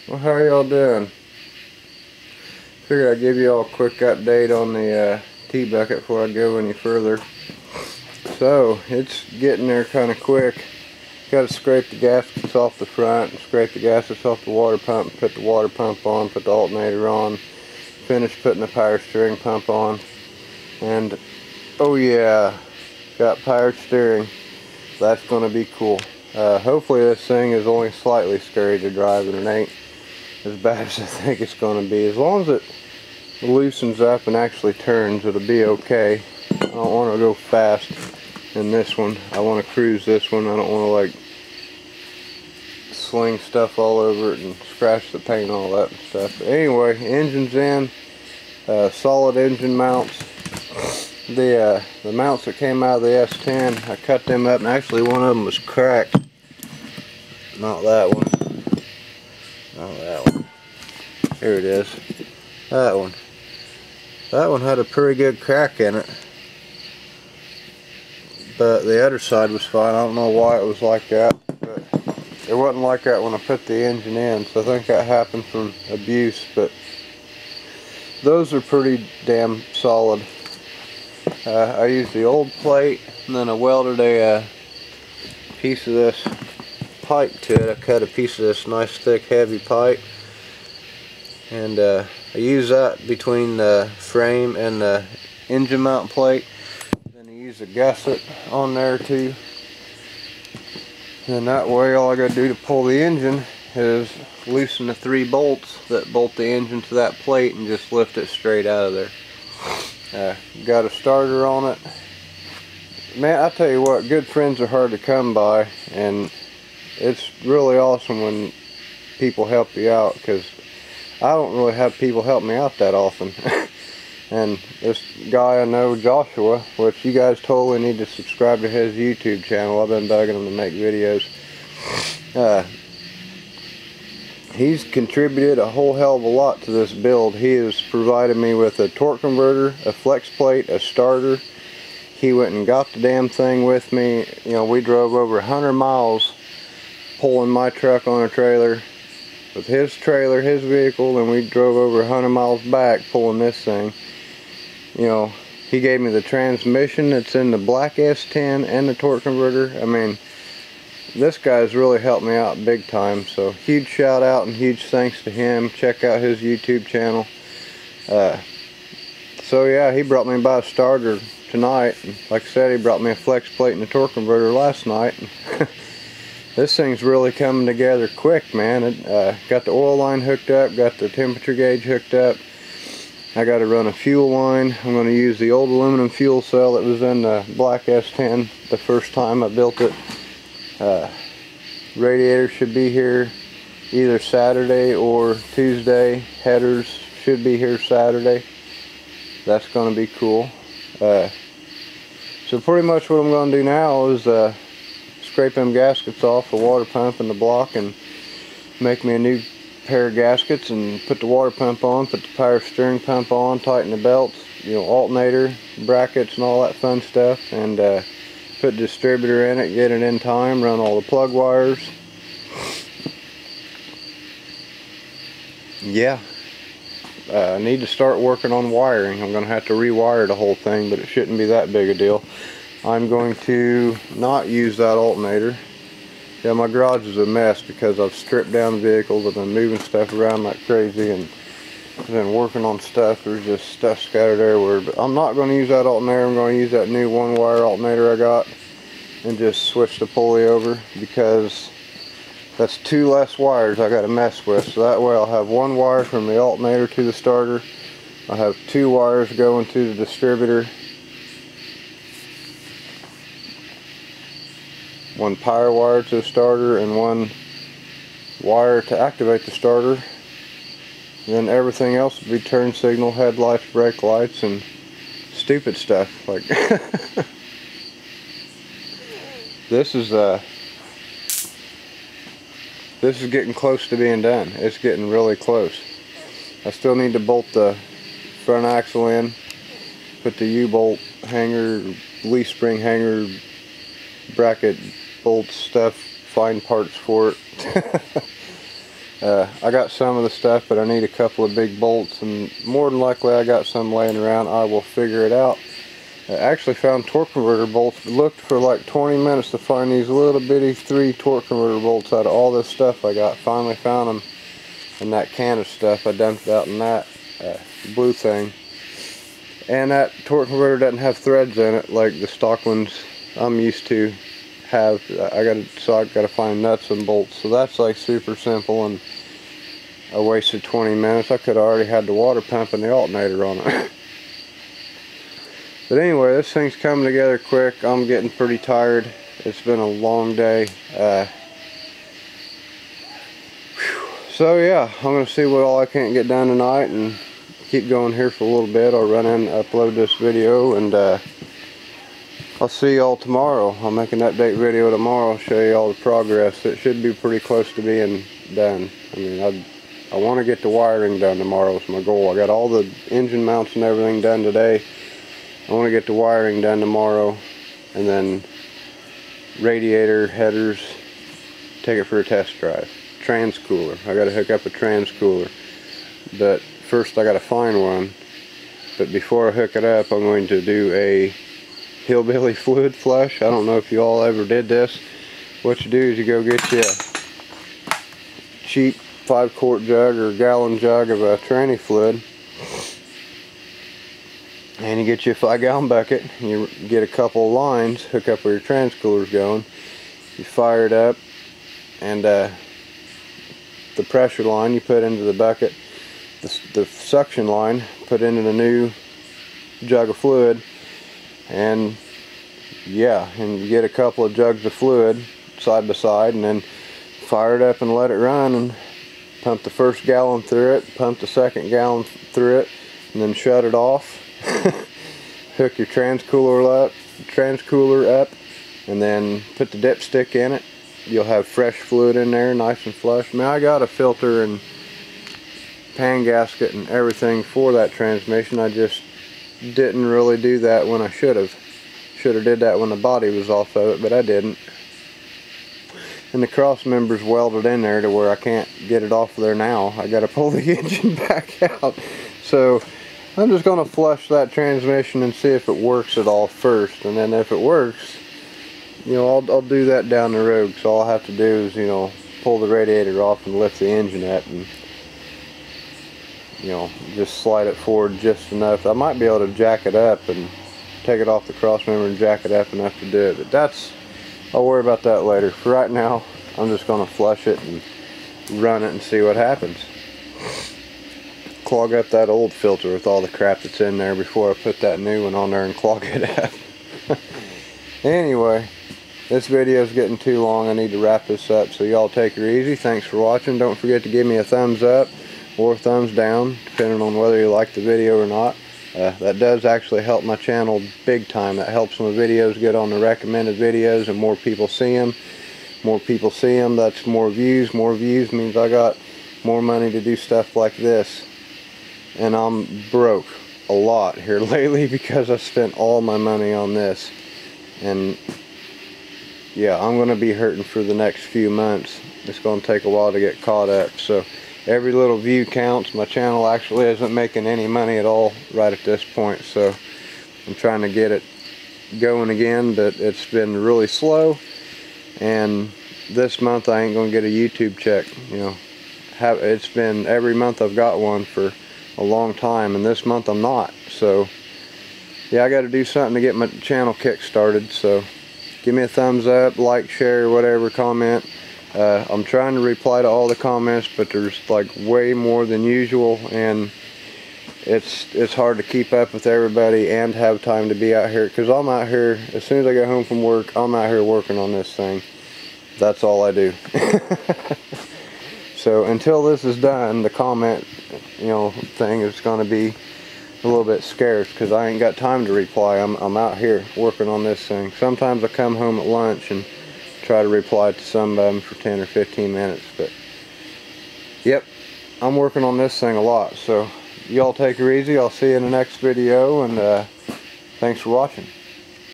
Well, how y'all doing? Figured I'd give you all a quick update on the T-bucket before I go any further. So, it's getting there kind of quick. Got to scrape the gaskets off the front, scrape the gaskets off the water pump, put the water pump on, put the alternator on, finish putting the power steering pump on, and oh yeah, got power steering. That's going to be cool. Hopefully this thing is only slightly scary to drive and it ain't as bad as I think it's going to be. As long as it loosens up and actually turns, it'll be okay. I don't want to go fast in this one. I want to cruise this one. I don't want to like sling stuff all over it and scratch the paint and all that and stuff. But anyway, engine's in. Solid engine mounts. The mounts that came out of the S10, I cut them up, and actually one of them was cracked. Not that one. Not that one. Here it is. That one. That one had a pretty good crack in it. But the other side was fine. I don't know why it was like that. But it wasn't like that when I put the engine in. So I think that happened from abuse. But those are pretty damn solid. I used the old plate, and then I welded a piece of this pipe to it. I cut a piece of this nice thick heavy pipe, and I used that between the frame and the engine mount plate. Then I used a gusset on there too, and that way all I got to do to pull the engine is loosen the 3 bolts that bolt the engine to that plate and just lift it straight out of there. Got a starter on it. Man, I tell you what, good friends are hard to come by, and it's really awesome when people help you out, because I don't really have people help me out that often. And this guy I know, Joshua, which you guys totally need to subscribe to his YouTube channel. I've been begging him to make videos. He's contributed a whole hell of a lot to this build. He has provided me with a torque converter, a flex plate, a starter. He went and got the damn thing with me. You know, we drove over 100 miles pulling my truck on a trailer with his trailer, his vehicle, and we drove over 100 miles back pulling this thing. You know, he gave me the transmission that's in the black S10 and the torque converter. I mean, this guy's really helped me out big time, so huge shout out and huge thanks to him. Check out his YouTube channel. So yeah, he brought me by a starter tonight, and like I said, he brought me a flex plate and a torque converter last night. This thing's really coming together quick, man. It got the oil line hooked up, got the temperature gauge hooked up. I got to run a fuel line. I'm going to use the old aluminum fuel cell that was in the black S10 the first time I built it. Radiator should be here either Saturday or Tuesday. Headers should be here Saturday. That's going to be cool. So pretty much what I'm going to do now is scrape them gaskets off the water pump and the block and make me a new pair of gaskets and put the water pump on, put the power steering pump on, tighten the belts, you know, alternator, brackets and all that fun stuff, and put the distributor in it, get it in time, run all the plug wires. Yeah, I need to start working on wiring. I'm going to have to rewire the whole thing, but it shouldn't be that big a deal. I'm going to not use that alternator. Yeah, my garage is a mess because I've stripped down vehicles, I've been moving stuff around like crazy, and I've been working on stuff. There's just stuff scattered everywhere. But I'm not going to use that alternator. I'm going to use that new 1-wire alternator I got and just switch the pulley over, because that's 2 less wires I got to mess with. So that way I'll have 1 wire from the alternator to the starter. I'll have 2 wires going to the distributor, 1 power wire to the starter, and 1 wire to activate the starter. And then everything else will be turn signal, headlights, brake lights, and stupid stuff. Like this is getting close to being done. It's getting really close. I still need to bolt the front axle in, put the U-bolt hanger, leaf spring hanger, bracket bolts, stuff, find parts for it. I got some of the stuff, but I need a couple of big bolts, and more than likely I got some laying around. I will figure it out. I actually found torque converter bolts. Looked for like 20 minutes to find these little bitty 3 torque converter bolts out of all this stuff I got. Finally found them in that can of stuff I dumped out in that blue thing. And that torque converter doesn't have threads in it like the stock ones I'm used to have. So I gotta find nuts and bolts. So that's like super simple, and I wasted 20 minutes. I could have already had the water pump and the alternator on it. But anyway, this thing's coming together quick. I'm getting pretty tired. It's been a long day. So yeah, I'm going to see what all I can't get done tonight and keep going here for a little bit. I'll run in and upload this video, and I'll see y'all tomorrow. I'll make an update video tomorrow. I'll show you all the progress. It should be pretty close to being done. I mean, I want to get the wiring done tomorrow. Is my goal. I got all the engine mounts and everything done today. I want to get the wiring done tomorrow, and then radiator, headers, take it for a test drive. Trans cooler. I got to hook up a trans cooler, but first I got to find one. But before I hook it up, I'm going to do a hillbilly fluid flush. I don't know if you all ever did this. What you do is you go get you a cheap 5-quart jug or gallon jug of a tranny fluid, and you get you a 5-gallon bucket, and you get a couple of lines, hook up where your trans cooler's going, you fire it up, and the pressure line you put into the bucket, the suction line put into the new jug of fluid, and yeah, and you get a couple of jugs of fluid side by side, and then fire it up and let it run, and pump the first gallon through it, pump the second gallon through it, and then shut it off. Hook your trans cooler up, and then put the dipstick in it. You'll have fresh fluid in there, nice and flush. I mean, I got a filter and pan gasket and everything for that transmission. I just didn't really do that when I should have. Should have did that when the body was off of it, but I didn't. And the cross member's welded in there to where I can't get it off of there now. I got to pull the engine back out. So I'm just going to flush that transmission and see if it works at all first, and then if it works, you know, I'll do that down the road. So all I have to do is, you know, pull the radiator off and lift the engine up, and you know, just slide it forward just enough. I might be able to jack it up and take it off the cross member and jack it up enough to do it, but I'll worry about that later. For right now, I'm just going to flush it and run it and see what happens. Clog up that old filter with all the crap that's in there before I put that new one on there and clog it up. Anyway, this video is getting too long. I need to wrap this up, so y'all take her easy. Thanks for watching. Don't forget to give me a thumbs up or a thumbs down, depending on whether you like the video or not. That does actually help my channel big time. That helps my videos get on the recommended videos, and more people see them. More people see them, that's more views. More views means I got more money to do stuff like this. And I'm broke a lot here lately because I spent all my money on this. And yeah, I'm going to be hurting for the next few months. It's going to take a while to get caught up. So every little view counts. My channel actually isn't making any money at all right at this point. So I'm trying to get it going again, but it's been really slow. And this month I ain't going to get a YouTube check. You know, it's been every month I've got one for a long time, and this month I'm not. So yeah, I got to do something to get my channel kick started. So give me a thumbs up, like, share, whatever, comment. I'm trying to reply to all the comments, but there's like way more than usual, and it's hard to keep up with everybody and have time to be out here, because I'm out here as soon as I get home from work. I'm out here working on this thing. That's all I do. So until this is done, the comment, you know, thing is going to be a little bit scarce, because I ain't got time to reply. I'm out here working on this thing. Sometimes I come home at lunch and try to reply to some of them for 10 or 15 minutes, but yep, I'm working on this thing a lot. So y'all take her easy. I'll see you in the next video, and thanks for watching.